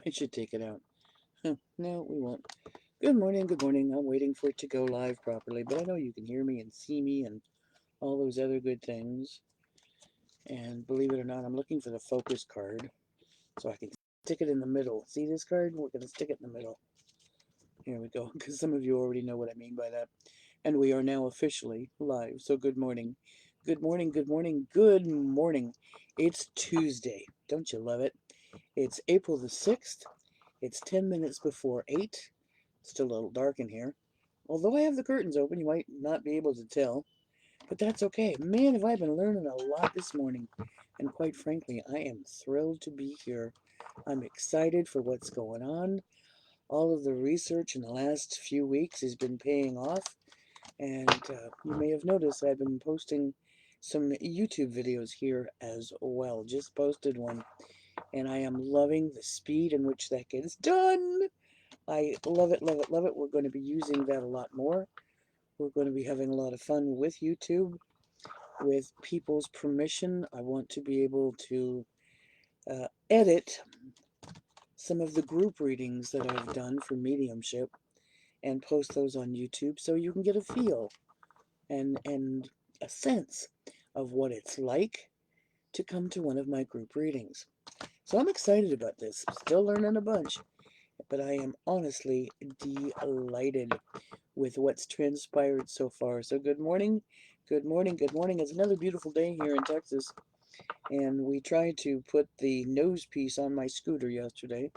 I should take it out. Huh, no, we won't. Good morning, good morning. I'm waiting for it to go live properly, but I know you can hear me and see me and all those other good things. And believe it or not, I'm looking for the focus card so I can stick it in the middle. See this card? We're going to stick it in the middle. Here we go, because some of you already know what I mean by that. And we are now officially live. So good morning. Good morning, good morning, good morning. It's Tuesday. Don't you love it? It's April the 6th. It's 10 minutes before 8. Still a little dark in here. Although I have the curtains open, you might not be able to tell. But that's okay. Man, have I been learning a lot this morning. And quite frankly, I am thrilled to be here. I'm excited for what's going on. All of the research in the last few weeks has been paying off. And you may have noticed I've been posting some YouTube videos here as well. Just posted one. And I am loving the speed in which that gets done. I love it, love it, love it. We're going to be using that a lot more. We're going to be having a lot of fun with YouTube. With people's permission, I want to be able to edit some of the group readings that I've done for mediumship and post those on YouTube so you can get a feel and a sense of what it's like to come to one of my group readings. So I'm excited about this. Still learning a bunch, but I am honestly delighted with what's transpired so far. So good morning, good morning, good morning. It's another beautiful day here in Texas, and we tried to put the nose piece on my scooter yesterday.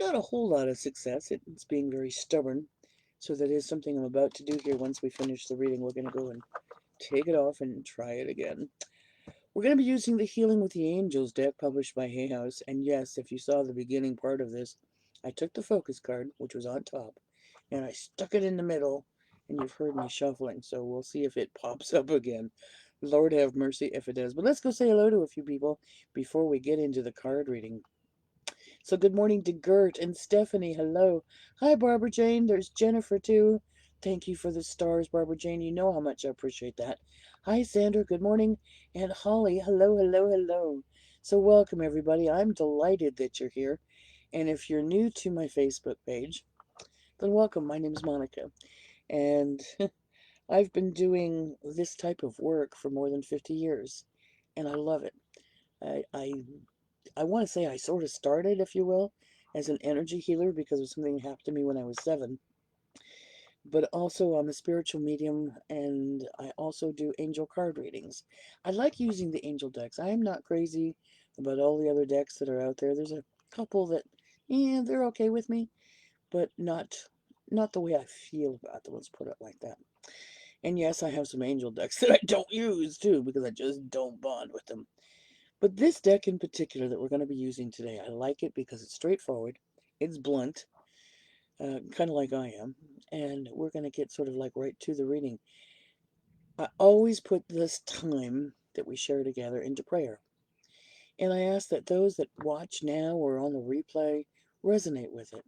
Not a whole lot of success. It's being very stubborn. So that is something I'm about to do here once we finish the reading. We're going to go and take it off and try it again. We're going to be using the Healing with the Angels deck published by Hay House. And yes, if you saw the beginning part of this, I took the focus card, which was on top, and I stuck it in the middle, and you've heard me shuffling. So we'll see if it pops up again. Lord have mercy if it does. But let's go say hello to a few people before we get into the card reading. So good morning to Gert and Stephanie. Hello. Hi, Barbara Jane. There's Jennifer, too. Thank you for the stars, Barbara Jane. You know how much I appreciate that. Hi, Sandra. Good morning. And Holly. Hello, hello, hello. So welcome, everybody. I'm delighted that you're here. And if you're new to my Facebook page, then welcome. My name is Monica. And I've been doing this type of work for more than 50 years. And I love it. I, I I want to say I sort of started, if you will, as an energy healer because of something that happened to me when I was 7. But also, I'm a spiritual medium and I also do angel card readings. I like using the angel decks. I am not crazy about all the other decks that are out there. There's a couple that, yeah, they're okay with me, but not the way I feel about them. Let's put it like that. And yes, I have some angel decks that I don't use too because I just don't bond with them. But this deck in particular that we're going to be using today, I like it because it's straightforward, it's blunt, kind of like I am, and we're going to get sort of like right to the reading. I always put this time that we share together into prayer. And I ask that those that watch now or on the replay resonate with it.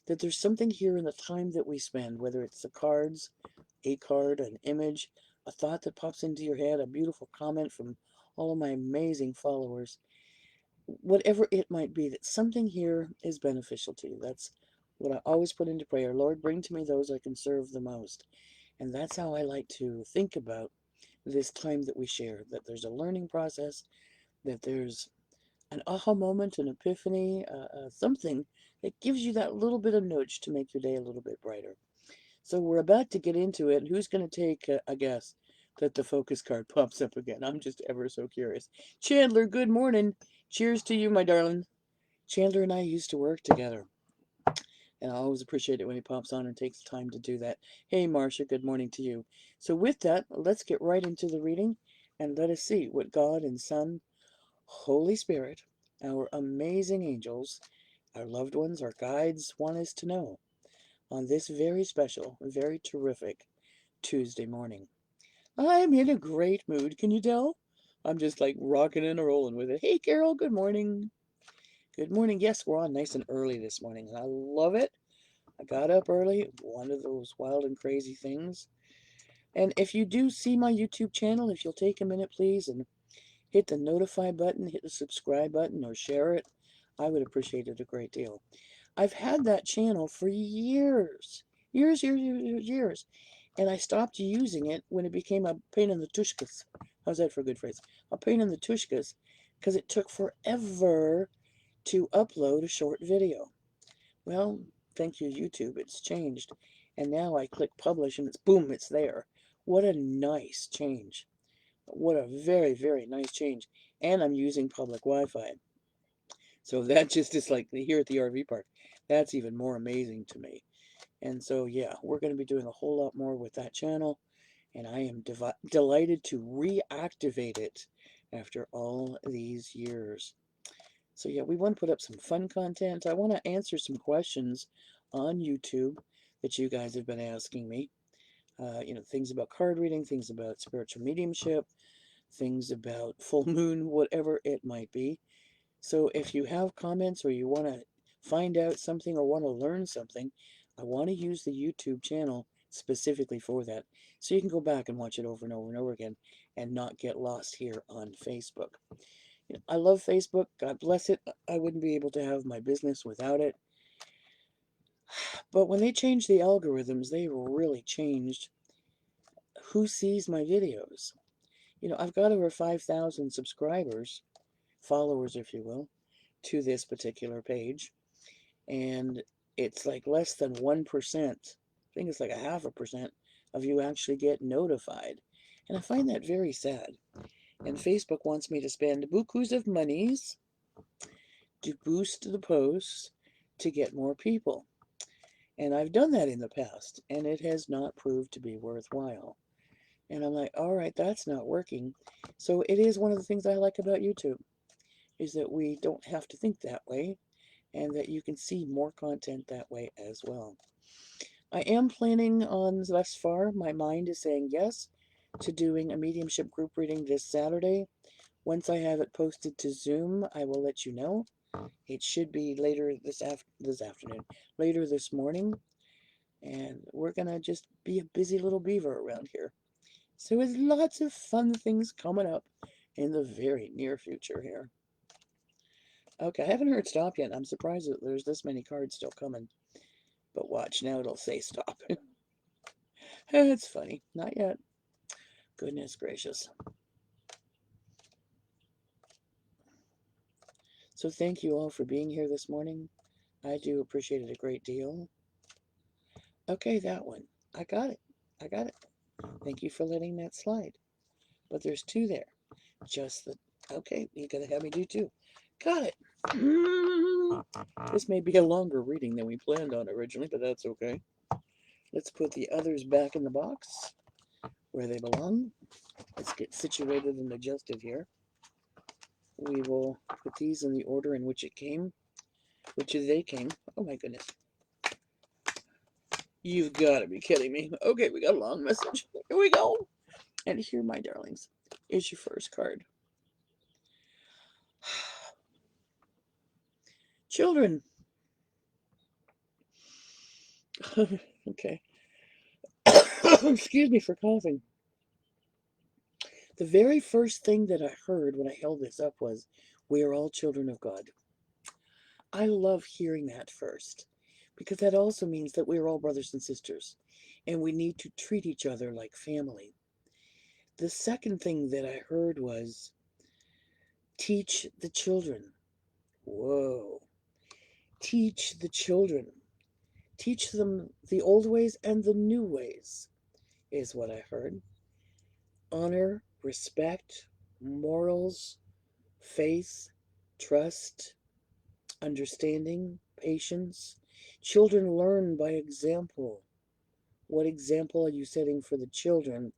That there's something here in the time that we spend, whether it's the cards, a card, an image, a thought that pops into your head, a beautiful comment from all of my amazing followers, whatever it might be, that something here is beneficial to you. That's what I always put into prayer. Lord, bring to me those I can serve the most. And that's how I like to think about this time that we share, that there's a learning process, that there's an aha moment, an epiphany, something that gives you that little bit of nudge to make your day a little bit brighter. So we're about to get into it. Who's going to take a guess that the focus card pops up again? I'm just ever so curious. Chandler, good morning. Cheers to you, my darling. Chandler and I used to work together, and I always appreciate it when he pops on and takes the time to do that. Hey, Marcia, good morning to you. So with that, let's get right into the reading, and let us see what God and Son, Holy Spirit, our amazing angels, our loved ones, our guides want us to know on this very special, very terrific Tuesday morning. I'm in a great mood, can you tell? I'm just like rocking and rolling with it. Hey, Carol, good morning. Good morning. Yes, we're on nice and early this morning, and I love it. I got up early, one of those wild and crazy things. And if you do see my YouTube channel, if you'll take a minute, please, and hit the notify button, hit the subscribe button, or share it. I would appreciate it a great deal. I've had that channel for years. Years. And I stopped using it when it became a pain in the tushkas. How's that for a good phrase? A pain in the tushkas, because it took forever to upload a short video. Well, thank you, YouTube, it's changed. And now I click publish and it's boom, it's there. What a nice change. What a very, very nice change. And I'm using public Wi-Fi. So that just is like here at the RV park. That's even more amazing to me. And so, yeah, we're going to be doing a whole lot more with that channel. And I am delighted to reactivate it after all these years. So, yeah, we want to put up some fun content. I want to answer some questions on YouTube that you guys have been asking me. Things about card reading, things about spiritual mediumship, things about full moon, whatever it might be. So if you have comments or you want to find out something or want to learn something, I want to use the YouTube channel specifically for that. So you can go back and watch it over and over and over again and not get lost here on Facebook. I love Facebook. God bless it. I wouldn't be able to have my business without it. But when they changed the algorithms, they really changed who sees my videos. I've got over 5,000 subscribers, followers, if you will, to this particular page. And it's like less than 1%. I think it's like a 0.5% of you actually get notified. And I find that very sad. And Facebook wants me to spend bukus of monies to boost the posts to get more people. And I've done that in the past, and it has not proved to be worthwhile. And I'm like, all right, that's not working. So it is one of the things I like about YouTube, is that we don't have to think that way, and that you can see more content that way as well. I am planning on, thus far, my mind is saying yes to doing a mediumship group reading this Saturday. Once I have it posted to Zoom, I will let you know. It should be later this afternoon, later this morning, and we're gonna just be a busy little beaver around here. So there's lots of fun things coming up in the very near future here. Okay, I haven't heard stop yet. I'm surprised that there's this many cards still coming. But watch, now it'll say stop. It's funny. Not yet. Goodness gracious. So thank you all for being here this morning. I do appreciate it a great deal. Okay, that one. I got it. I got it. Thank you for letting that slide. But there's two there. Just the... Okay, you gotta have me do two. Got it. This may be a longer reading than we planned on originally, but that's okay. Let's put the others back in the box where they belong. Let's get situated and adjusted here. We will put these in the order in which they came. Oh my goodness. You've got to be kidding me. Okay, we got a long message. Here we go. And here, my darlings, is your first card. Children. Okay. Excuse me for coughing. The very first thing that I heard when I held this up was, "We are all children of God." I love hearing that first, because that also means that we are all brothers and sisters, and we need to treat each other like family. The second thing that I heard was, teach the children. Whoa. Teach the children. Teach them the old ways and the new ways, is what I heard. Honor, respect, morals, faith, trust, understanding, patience. Children learn by example. What example are you setting for the children,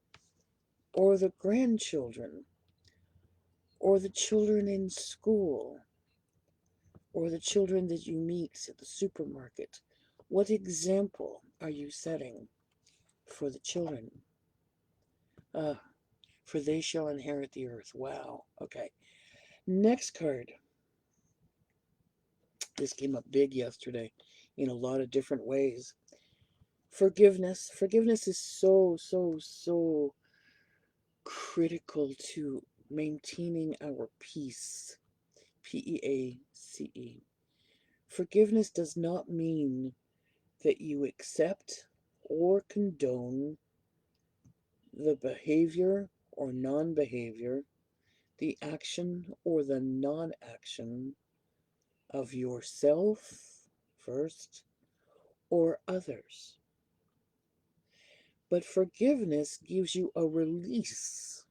or the grandchildren, or the children in school, or the children that you meet at the supermarket? What example are you setting for the children? For they shall inherit the earth. Wow. Okay. Next card. This came up big yesterday in a lot of different ways. Forgiveness. Forgiveness is so, so, so critical to maintaining our peace. Peace. Forgiveness does not mean that you accept or condone the behavior or non-behavior, the action or the non-action of yourself first or others. But forgiveness gives you a release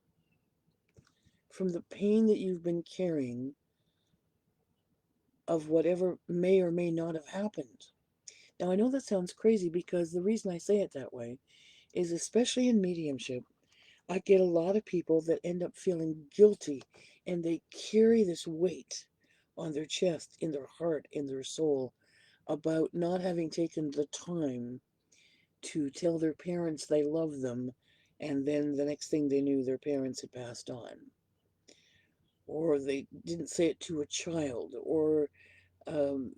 from the pain that you've been carrying of whatever may or may not have happened. Now, I know that sounds crazy because the reason I say it that way is, especially in mediumship, I get a lot of people that end up feeling guilty, and they carry this weight on their chest, in their heart, in their soul, about not having taken the time to tell their parents they love them, and then the next thing they knew, their parents had passed on. Or they didn't say it to a child, or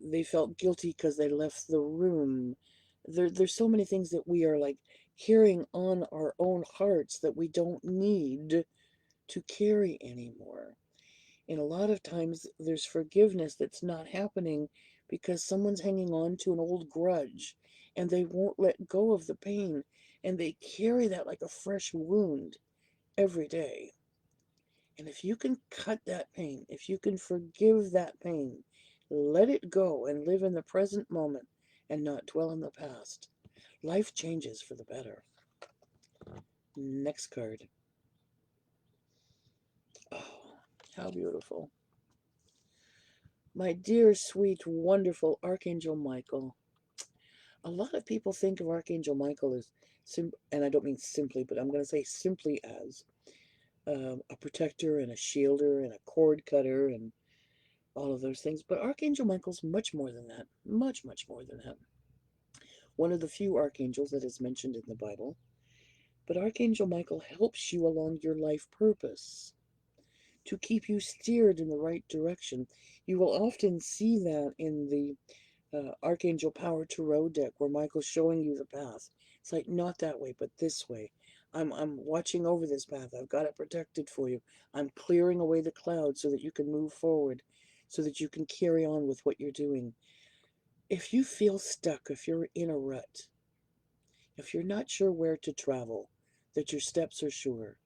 they felt guilty because they left the room. There's so many things that we are like carrying on our own hearts that we don't need to carry anymore. And a lot of times there's forgiveness that's not happening because someone's hanging on to an old grudge and they won't let go of the pain, and they carry that like a fresh wound every day. And if you can cut that pain, if you can forgive that pain, let it go and live in the present moment and not dwell in the past, life changes for the better. Next card. Oh, how beautiful. My dear, sweet, wonderful Archangel Michael. A lot of people think of Archangel Michael as, and I don't mean simply, but I'm going to say simply as a protector and a shielder and a cord cutter and all of those things. But Archangel Michael's much more than that. Much, much more than that. One of the few archangels that is mentioned in the Bible. But Archangel Michael helps you along your life purpose to keep you steered in the right direction. You will often see that in the Archangel Power Tarot deck, where Michael's showing you the path. It's like, not that way, but this way. I'm watching over this path. I've got it protected for you. I'm clearing away the clouds so that you can move forward, so that you can carry on with what you're doing. If you feel stuck, if you're in a rut, if you're not sure where to travel, that your steps are sure,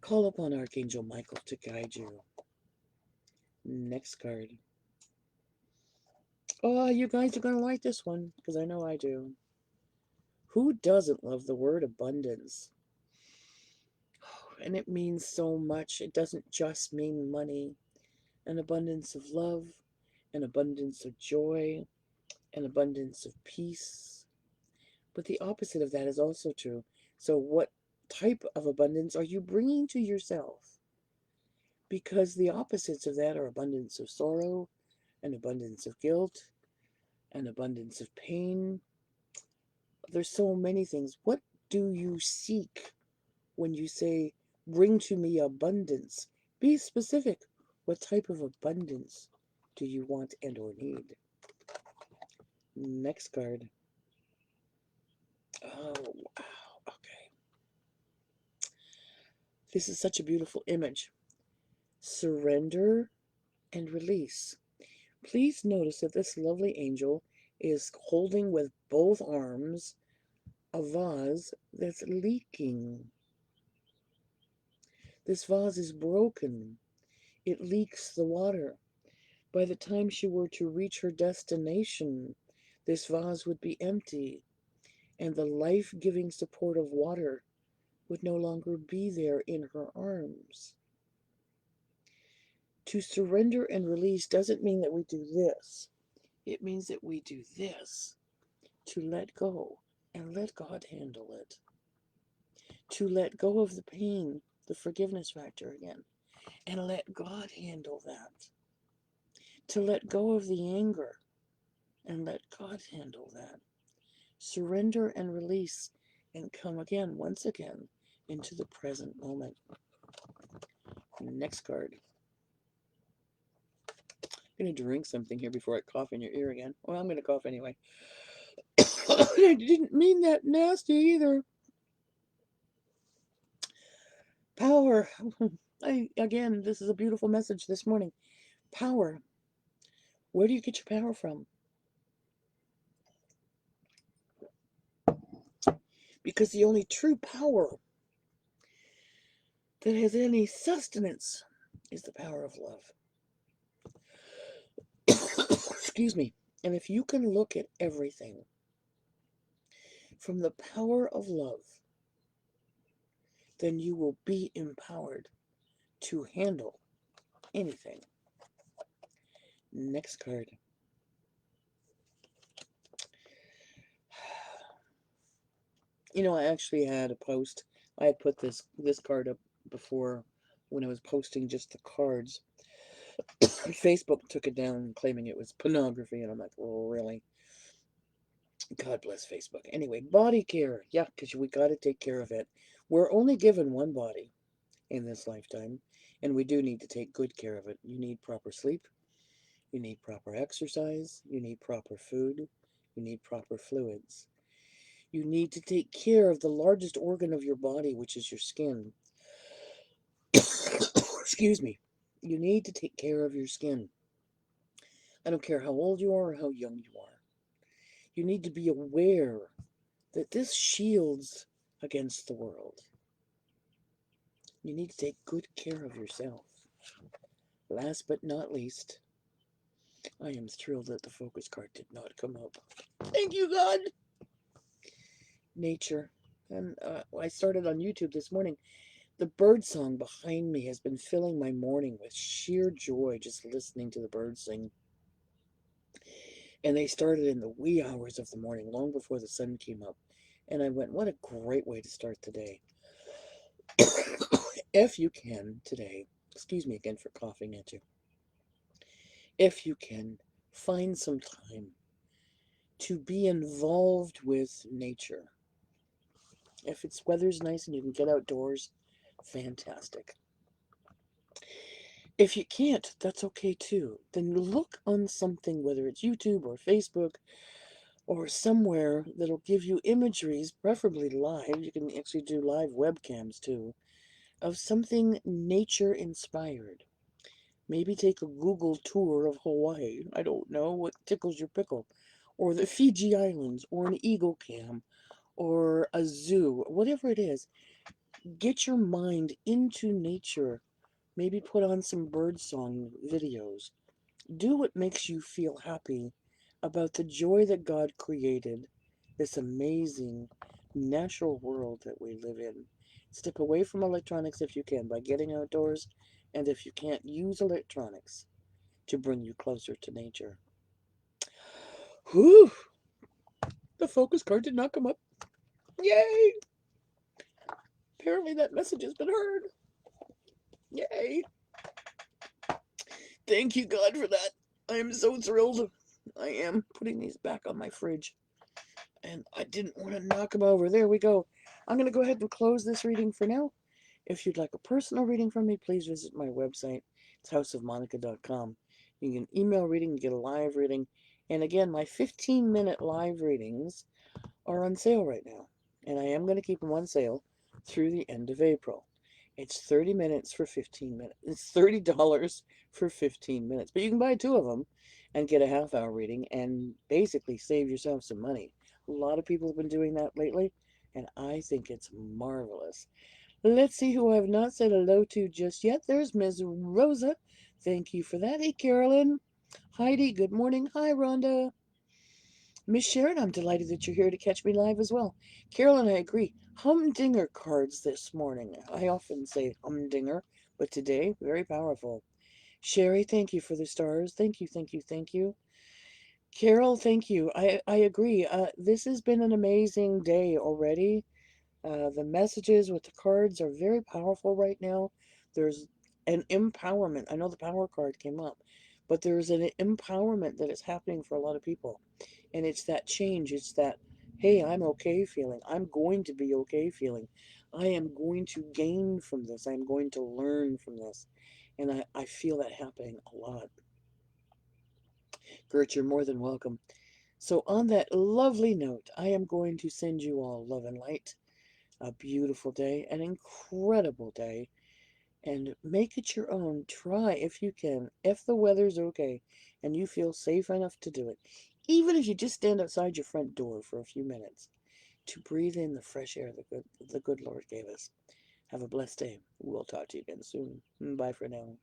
call upon Archangel Michael to guide you. Next card. Oh, you guys are going to like this one, because I know I do. Who doesn't love the word abundance? And it means so much. It doesn't just mean money. An abundance of love, an abundance of joy, an abundance of peace. But the opposite of that is also true. So what type of abundance are you bringing to yourself? Because the opposites of that are abundance of sorrow, an abundance of guilt, an abundance of pain. There's so many things. What do you seek when you say, bring to me abundance? Be specific. What type of abundance do you want and or need? Next card. Oh, wow. Okay. This is such a beautiful image. Surrender and release. Please notice that this lovely angel is holding with both arms a vase that's leaking. This vase is broken. It leaks the water. By the time she were to reach her destination, this vase would be empty, and the life-giving support of water would no longer be there in her arms. To surrender and release doesn't mean that we do this. It means that we do this, to let go and let God handle it. To let go of the pain, the forgiveness factor again, and let God handle that. To let go of the anger and let God handle that. Surrender and release and come again, once again, into the present moment. Next card. I'm going to drink something here before I cough in your ear again. Well, I'm going to cough anyway. I didn't mean that nasty either. Power. Again, this is a beautiful message this morning. Power. Where do you get your power from? Because the only true power that has any sustenance is the power of love. Excuse me. And if you can look at everything from the power of love, then you will be empowered to handle anything. Next card. You know, I actually had a post. I had put this card up before when I was posting just the cards. Facebook took it down, claiming it was pornography, and I'm like, oh, really? God bless Facebook. Anyway, body care. Yeah, because we got to take care of it. We're only given one body in this lifetime, and we do need to take good care of it. You need proper sleep. You need proper exercise. You need proper food. You need proper fluids. You need to take care of the largest organ of your body, which is your skin. Excuse me. You need to take care of your skin. I don't care how old you are or how young you are. You need to be aware that this shields against the world. You need to take good care of yourself. Last but not least, I am thrilled that the focus card did not come up. Thank you, God! Nature. And I started on YouTube this morning. The bird song behind me has been filling my morning with sheer joy just listening to the birds sing. And they started in the wee hours of the morning, long before the sun came up. And I went, what a great way to start the day. If you can today, excuse me again for coughing at you, if you can, find some time to be involved with nature. If it's weather's nice and you can get outdoors, fantastic. If you can't, that's okay too. Then look on something, whether it's YouTube or Facebook or somewhere that'll give you imageries, preferably live. You can actually do live webcams too, of something nature inspired. Maybe take a Google tour of Hawaii. I don't know what tickles your pickle. Or the Fiji Islands, or an eagle cam, or a zoo, whatever it is. Get your mind into nature. Maybe put on some birdsong videos. Do what makes you feel happy about the joy that God created, this amazing natural world that we live in. Step away from electronics if you can by getting outdoors, and if you can't, use electronics to bring you closer to nature. Whew! The focus card did not come up. Yay! Apparently that message has been heard. Yay! Thank you, God, for that. I am so thrilled. I am putting these back on my fridge. And I didn't want to knock them over. There we go. I'm going to go ahead and close this reading for now. If you'd like a personal reading from me, please visit my website. It's houseofmonica.com. You can email reading, get a live reading. And again, my 15-minute live readings are on sale right now. And I am going to keep them on sale through the end of April. It's 30 minutes for 15 minutes. It's $30 for 15 minutes. But you can buy 2 of them and get a half-hour reading and basically save yourself some money. A lot of people have been doing that lately, and I think it's marvelous. Let's see who I have not said hello to just yet. There's Ms. Rosa. Thank you for that. Hey, Carolyn. Heidi, good morning. Hi, Rhonda. Miss Sharon, I'm delighted that you're here to catch me live as well. Carolyn, I agree. Humdinger cards this morning. I often say humdinger, but today, very powerful. Sherry, thank you for the stars. Thank you, thank you, thank you. Carol, thank you. I agree. This has been an amazing day already. The messages with the cards are very powerful right now. There's an empowerment. I know the power card came up, but there's an empowerment that is happening for a lot of people. And it's that change. It's that, hey, I'm okay feeling. I'm going to be okay feeling. I am going to gain from this. I'm going to learn from this. And I feel that happening a lot. Gert, you're more than welcome. So on that lovely note, I am going to send you all love and light. A beautiful day, an incredible day. and make it your own. Try if you can, if the weather's okay and you feel safe enough to do it. Even if you just stand outside your front door for a few minutes to breathe in the fresh air the good Lord gave us. Have a blessed day. We'll talk to you again soon. Bye for now.